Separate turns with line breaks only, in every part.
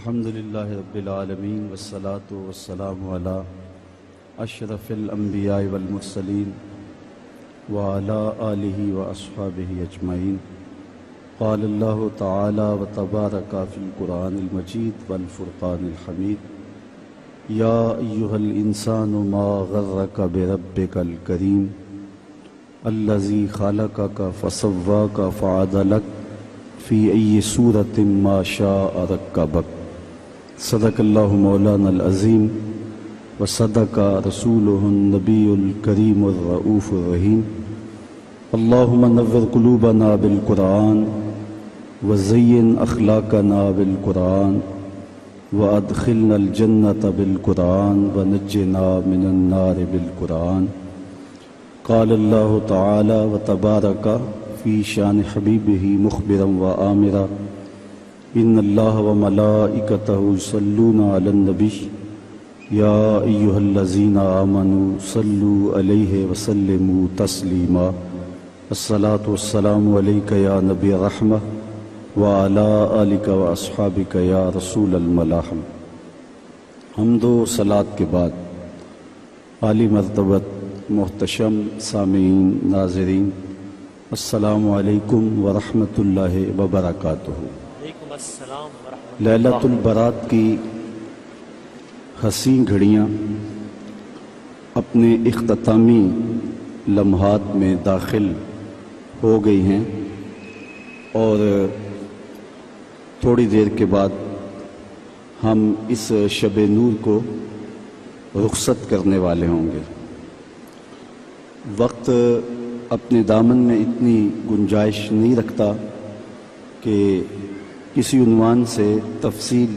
الحمد للہ رب العالمین والصلاة والسلام علی اشرف الانبیاء والمرسلین وعلی آلہ واصحابہ اجمعین. قال اللہ تعالی وتبارک فی القرآن المجید والفرقان الحمید. یا ایہا الانسان ما غرک بربک الکریم الذی خلقک فسواک فعدلک فی ای صورت ما شاء رکبک. صدق اللہ مولانا العظیم وصدق رسولہ النبی الکریم الرؤوف الرحیم. اللہم نور قلوبنا بالقرآن وزین اخلاقنا بالقرآن وادخلنا الجنۃ بالقرآن ونجنا من النار بالقرآن. قال اللہ تعالی وتبارک فی شان حبیبہ مخبرا وآمرا ان اللہ وملائکتہ یصلون علی النبی یا ایہا الذین آمنوا صلوا علیہ وسلموا تسلیما. الصلاة والسلام علیک یا نبی رحمہ وعلی آلک واصحابک یا رسول الملاحم. حمد و صلاۃ کے بعد عالی مرتبت محتشم سامعین ناظرین السلام علیکم ورحمۃ اللہ وبرکاتہ. لیلۃ البرات کی حسین گھڑیاں اپنے اختتامی لمحات میں داخل ہو گئی ہیں اور تھوڑی دیر کے بعد ہم اس شب نور کو رخصت کرنے والے ہوں گے. وقت اپنے دامن میں اتنی گنجائش نہیں رکھتا کہ کسی عنوان سے تفصیل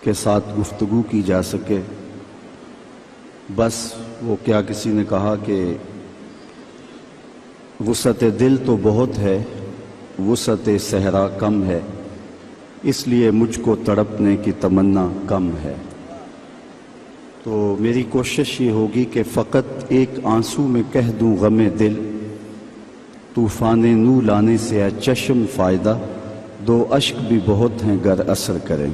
کے ساتھ گفتگو کی جا سکے. بس وہ کیا کسی نے کہا کہ وسعت دل تو بہت ہے وسعت صحرا کم ہے اس لیے مجھ کو تڑپنے کی تمنا کم ہے. تو میری کوشش یہ ہوگی کہ فقط ایک آنسو میں کہہ دوں غم دل طوفان نو لانے سے ہے چشم فائدہ دو اشک بھی بہت ہیں گر اثر کریں.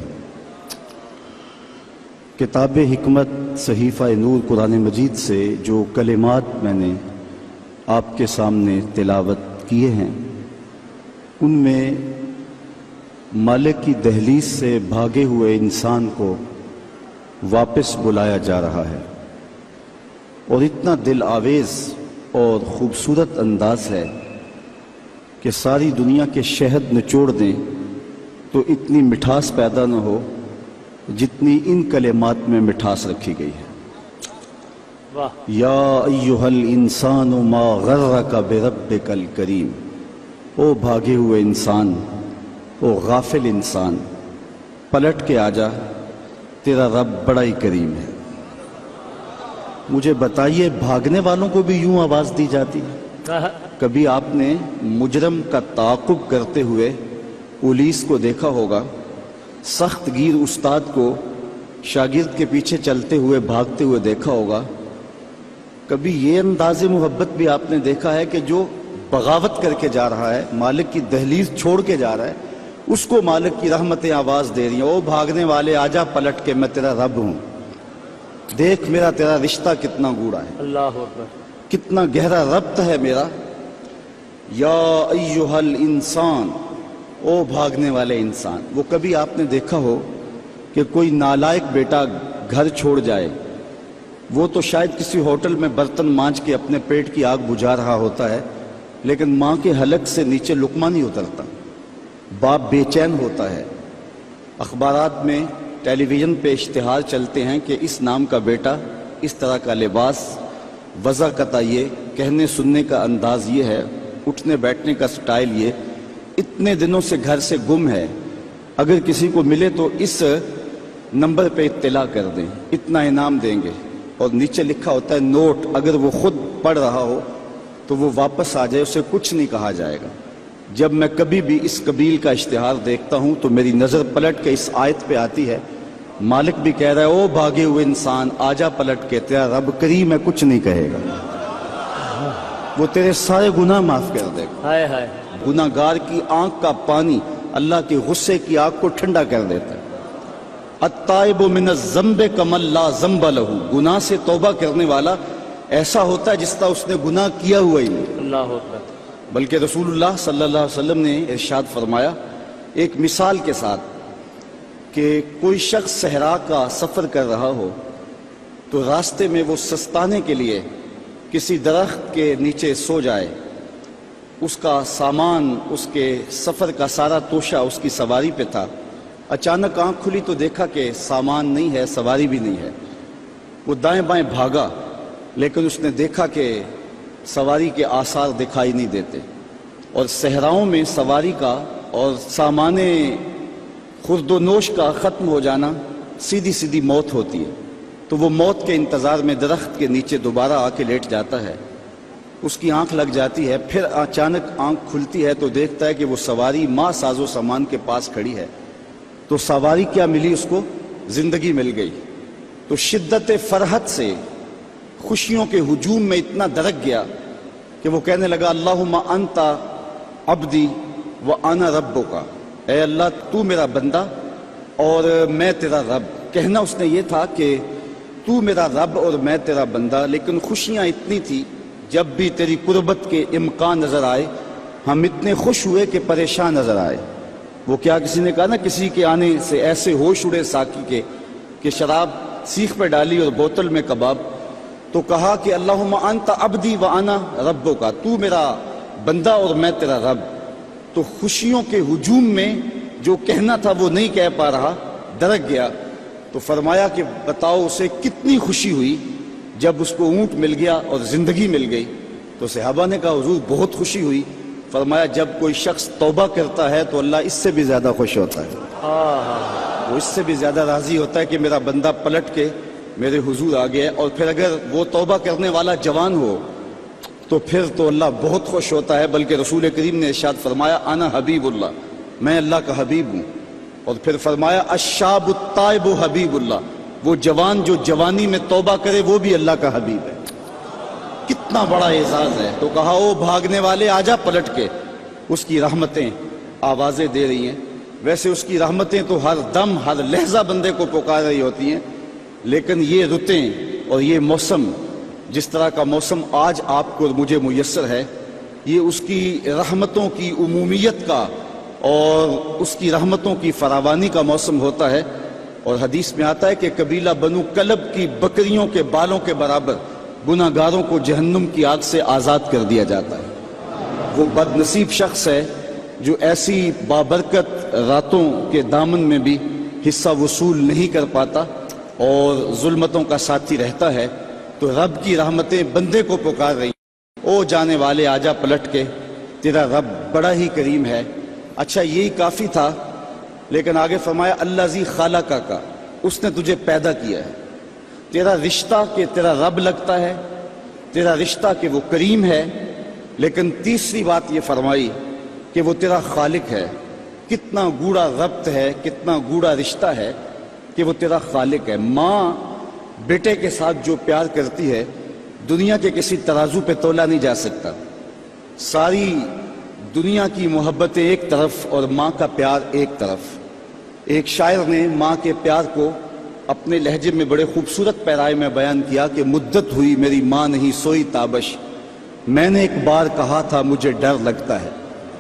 کتاب حکمت صحیفہ نور قرآن مجید سے جو کلمات میں نے آپ کے سامنے تلاوت کیے ہیں ان میں مالک کی دہلیز سے بھاگے ہوئے انسان کو واپس بلایا جا رہا ہے اور اتنا دل آویز اور خوبصورت انداز ہے کہ ساری دنیا کے شہد نچوڑ دیں تو اتنی مٹھاس پیدا نہ ہو جتنی ان کلمات میں مٹھاس رکھی گئی ہے. یا ایہا الانسان ما غرک بربک الکریم. او بھاگے ہوئے انسان او غافل انسان پلٹ کے آجا تیرا رب بڑا ہی کریم ہے. مجھے بتائیے بھاگنے والوں کو بھی یوں آواز دی جاتی ہے؟ کبھی آپ نے مجرم کا تعاقب کرتے ہوئے پولیس کو دیکھا ہوگا سخت گیر استاد کو شاگرد کے پیچھے چلتے ہوئے بھاگتے ہوئے دیکھا ہوگا. کبھی یہ انداز محبت بھی آپ نے دیکھا ہے کہ جو بغاوت کر کے جا رہا ہے مالک کی دہلیز چھوڑ کے جا رہا ہے اس کو مالک کی رحمتیں آواز دے رہی ہیں او بھاگنے والے آجا پلٹ کے میں تیرا رب ہوں دیکھ میرا تیرا رشتہ کتنا گوڑا ہے
اللہ اکبر
کتنا گہرا ربط ہے میرا. یا ایہا الانسان او بھاگنے والے انسان. وہ کبھی آپ نے دیکھا ہو کہ کوئی نالائق بیٹا گھر چھوڑ جائے وہ تو شاید کسی ہوٹل میں برتن مانج کے اپنے پیٹ کی آگ بجھا رہا ہوتا ہے لیکن ماں کے حلق سے نیچے لقمہ نہیں اترتا. باپ بے چین ہوتا ہے. اخبارات میں ٹیلی ویژن پہ اشتہار چلتے ہیں کہ اس نام کا بیٹا اس طرح کا لباس وضع قطع یہ کہنے سننے کا انداز یہ ہے اٹھنے بیٹھنے کا سٹائل یہ اتنے دنوں سے گھر سے گم ہے اگر کسی کو ملے تو اس نمبر پہ اطلاع کر دیں اتنا انعام دیں گے. اور نیچے لکھا ہوتا ہے نوٹ اگر وہ خود پڑھ رہا ہو تو وہ واپس آ جائے اسے کچھ نہیں کہا جائے گا. جب میں کبھی بھی اس قبیل کا اشتہار دیکھتا ہوں تو میری نظر پلٹ کے اس آیت پہ آتی ہے مالک بھی کہہ رہا ہے او بھاگے ہوئے انسان آجا پلٹ کے تیرا رب کریم ہے کچھ نہیں کہے گا. وہ تیرے سارے گناہ معاف کر دے گا. گناہ گار کی آنکھ کا پانی اللہ کے غصے کی آگ کو ٹھنڈا کر دیتا ہے. التائب من الذنب کمن لا ذنب لہ، گناہ سے توبہ کرنے والا ایسا ہوتا ہے جس طرح اس نے گناہ کیا ہوا ہی نہیں۔
اللہ اکبر۔
بلکہ رسول اللہ صلی اللہ علیہ وسلم نے ارشاد فرمایا ایک مثال کے ساتھ کہ کوئی شخص صحرا کا سفر کر رہا ہو تو راستے میں وہ سستانے کے لیے کسی درخت کے نیچے سو جائے، اس کا سامان، اس کے سفر کا سارا توشہ اس کی سواری پہ تھا، اچانک آنکھ کھلی تو دیکھا کہ سامان نہیں ہے، سواری بھی نہیں ہے۔ وہ دائیں بائیں بھاگا لیکن اس نے دیکھا کہ سواری کے آثار دکھائی نہیں دیتے، اور صحراؤں میں سواری کا اور سامان خرد و نوش کا ختم ہو جانا سیدھی سیدھی موت ہوتی ہے۔ تو وہ موت کے انتظار میں درخت کے نیچے دوبارہ آ کے لیٹ جاتا ہے، اس کی آنکھ لگ جاتی ہے، پھر اچانک آنکھ کھلتی ہے تو دیکھتا ہے کہ وہ سواری ماں ساز و سامان کے پاس کھڑی ہے۔ تو سواری کیا ملی اس کو؟ زندگی مل گئی۔ تو شدت فرحت سے خوشیوں کے ہجوم میں اتنا درک گیا کہ وہ کہنے لگا اللہم انت عبدی وانا ربک، اے اللہ تو میرا بندہ اور میں تیرا رب۔ کہنا اس نے یہ تھا کہ تو میرا رب اور میں تیرا بندہ، لیکن خوشیاں اتنی تھی جب بھی تیری قربت کے امکان نظر آئے ہم اتنے خوش ہوئے کہ پریشان نظر آئے۔ وہ کیا کسی نے کہا نا کسی کے آنے سے ایسے ہوش اڑے ساقی کے کہ شراب سیخ پہ ڈالی اور بوتل میں کباب، تو کہا کہ اللہم انت عبدی وانا ربک، تو میرا بندہ اور میں تیرا رب۔ تو خوشیوں کے ہجوم میں جو کہنا تھا وہ نہیں کہہ پا رہا، درک گیا۔ تو فرمایا کہ بتاؤ اسے کتنی خوشی ہوئی جب اس کو اونٹ مل گیا اور زندگی مل گئی۔ تو صحابہ نے کہا حضور بہت خوشی ہوئی۔ فرمایا جب کوئی شخص توبہ کرتا ہے تو اللہ اس سے بھی زیادہ خوش ہوتا ہے، وہ اس سے بھی زیادہ راضی ہوتا ہے کہ میرا بندہ پلٹ کے میرے حضور آ گیا۔ اور پھر اگر وہ توبہ کرنے والا جوان ہو تو پھر تو اللہ بہت خوش ہوتا ہے۔ بلکہ رسول کریم نے ارشاد فرمایا انا حبیب اللہ، میں اللہ کا حبیب ہوں۔ اور پھر فرمایا الشاب التائب حبیب اللہ، وہ جوان جو جوانی میں توبہ کرے وہ بھی اللہ کا حبیب ہے۔ کتنا بڑا اعزاز ہے۔ تو کہا او بھاگنے والے آجا پلٹ کے، اس کی رحمتیں آوازیں دے رہی ہیں۔ ویسے اس کی رحمتیں تو ہر دم ہر لحظہ بندے کو پکار رہی ہوتی ہیں، لیکن یہ رتیں اور یہ موسم جس طرح کا موسم آج آپ کو مجھے میسر ہے، یہ اس کی رحمتوں کی عمومیت کا اور اس کی رحمتوں کی فراوانی کا موسم ہوتا ہے۔ اور حدیث میں آتا ہے کہ قبیلہ بنو کلب کی بکریوں کے بالوں کے برابر گناہ گاروں کو جہنم کی آگ سے آزاد کر دیا جاتا ہے۔ وہ بد نصیب شخص ہے جو ایسی بابرکت راتوں کے دامن میں بھی حصہ وصول نہیں کر پاتا اور ظلمتوں کا ساتھی رہتا ہے۔ تو رب کی رحمتیں بندے کو پکار رہی ہیں، او جانے والے آجا پلٹ کے، تیرا رب بڑا ہی کریم ہے۔ اچھا یہی کافی تھا، لیکن آگے فرمایا الذی خلقک کا، اس نے تجھے پیدا کیا ہے۔ تیرا رشتہ کہ تیرا رب لگتا ہے، تیرا رشتہ کہ وہ کریم ہے، لیکن تیسری بات یہ فرمائی کہ وہ تیرا خالق ہے۔ کتنا گوڑا ربط ہے، کتنا گوڑا رشتہ ہے کہ وہ تیرا خالق ہے۔ ماں بیٹے کے ساتھ جو پیار کرتی ہے دنیا کے کسی ترازو پہ تولا نہیں جا سکتا۔ ساری دنیا کی محبتیں ایک طرف اور ماں کا پیار ایک طرف۔ ایک شاعر نے ماں کے پیار کو اپنے لہجے میں بڑے خوبصورت پیرائے میں بیان کیا کہ مدت ہوئی میری ماں نہیں سوئی تابش، میں نے ایک بار کہا تھا مجھے ڈر لگتا ہے۔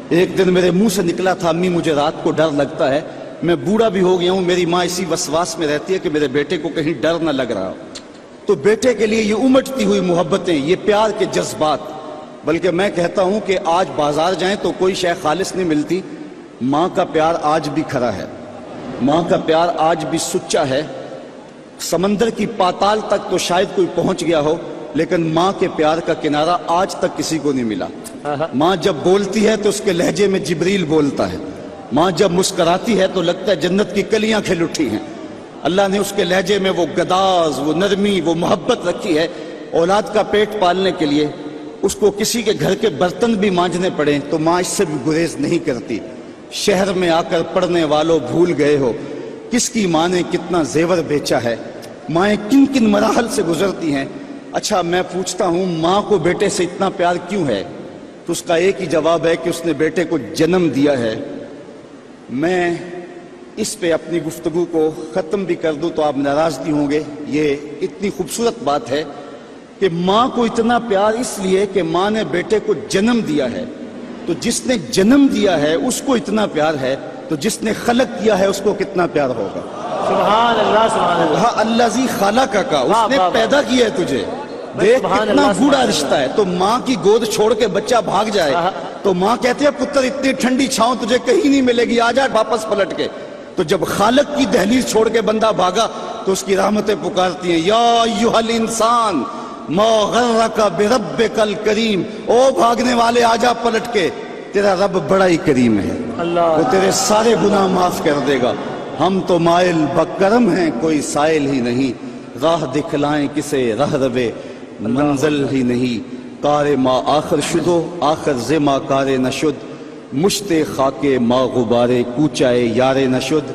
ایک دن میرے منہ سے نکلا تھا امی مجھے رات کو ڈر لگتا ہے۔ میں بوڑھا بھی ہو گیا ہوں، میری ماں اسی وسواس میں رہتی ہے کہ میرے بیٹے کو کہیں ڈر نہ لگ رہا ہو۔ تو بیٹے کے لیے یہ امٹتی ہوئی محبتیں، یہ پیار کے جذبات، بلکہ میں کہتا ہوں کہ آج بازار جائیں تو کوئی شے خالص نہیں ملتی، ماں کا پیار آج بھی کھرا ہے، ماں کا پیار آج بھی سچا ہے۔ سمندر کی پاتال تک تو شاید کوئی پہنچ گیا ہو، لیکن ماں کے پیار کا کنارہ آج تک کسی کو نہیں ملا۔ ماں جب بولتی ہے تو اس کے لہجے میں جبریل بولتا ہے، ماں جب مسکراتی ہے تو لگتا ہے جنت کی کلیاں کھل اٹھی ہیں۔ اللہ نے اس کے لہجے میں وہ گداز، وہ نرمی، وہ محبت رکھی ہے۔ اولاد کا پیٹ پالنے کے لیے اس کو کسی کے گھر کے برتن بھی مانجنے پڑیں تو ماں اس سے بھی گریز نہیں کرتی۔ شہر میں آ کر پڑھنے والوں بھول گئے ہو کس کی ماں نے کتنا زیور بیچا ہے، مائیں کن کن مراحل سے گزرتی ہیں۔ اچھا میں پوچھتا ہوں ماں کو بیٹے سے اتنا پیار کیوں ہے؟ تو اس کا ایک ہی جواب ہے کہ اس نے بیٹے کو جنم دیا ہے۔ میں اس پہ اپنی گفتگو کو ختم بھی کر دوں تو آپ ناراض نہیں ہوں گے. یہ اتنی خوبصورت بات ہے کہ ماں کو اتنا پیار اس لیے کہ ماں نے بیٹے کو جنم دیا ہے، تو جس نے جنم دیا ہے اس کو اتنا پیار ہے، تو جس نے خلق کیا ہے اس کو کتنا پیار ہوگا.
سبحان اللہ سبحان اللہ.
ہاں، اللہ زی خالق کا، اس نے
واہ.
پیدا کیا ہے تجھے. دیکھ کتنا گوڑا رشتہ ہے. تو ماں کی گود چھوڑ کے بچہ بھاگ جائے تو ماں کہتے ہیں پتر اتنی ٹھنڈی چھاؤں تجھے کہیں نہیں ملے گی، آ جا واپس پلٹ کے. تو جب خالق کی دہلیز چھوڑ کے بندہ بھاگا تو اس کی رحمتیں پکارتی ہیں، یا ایھا الانسان ما غرک بربک الکریم، او بھاگنے والے آ جا پلٹ کے، تیرا رب بڑا ہی کریم ہے، وہ تیرے سارے گناہ معاف کر دے گا. ہم تو مائل بکرم ہیں، کوئی سائل ہی نہیں، راہ دکھلائیں کسے رہ روے منزل ہی نہیں. کار ما آخر شدو آخر ز ما کار نشد، مشت خاک ما غبارے کوچائے یار نشد.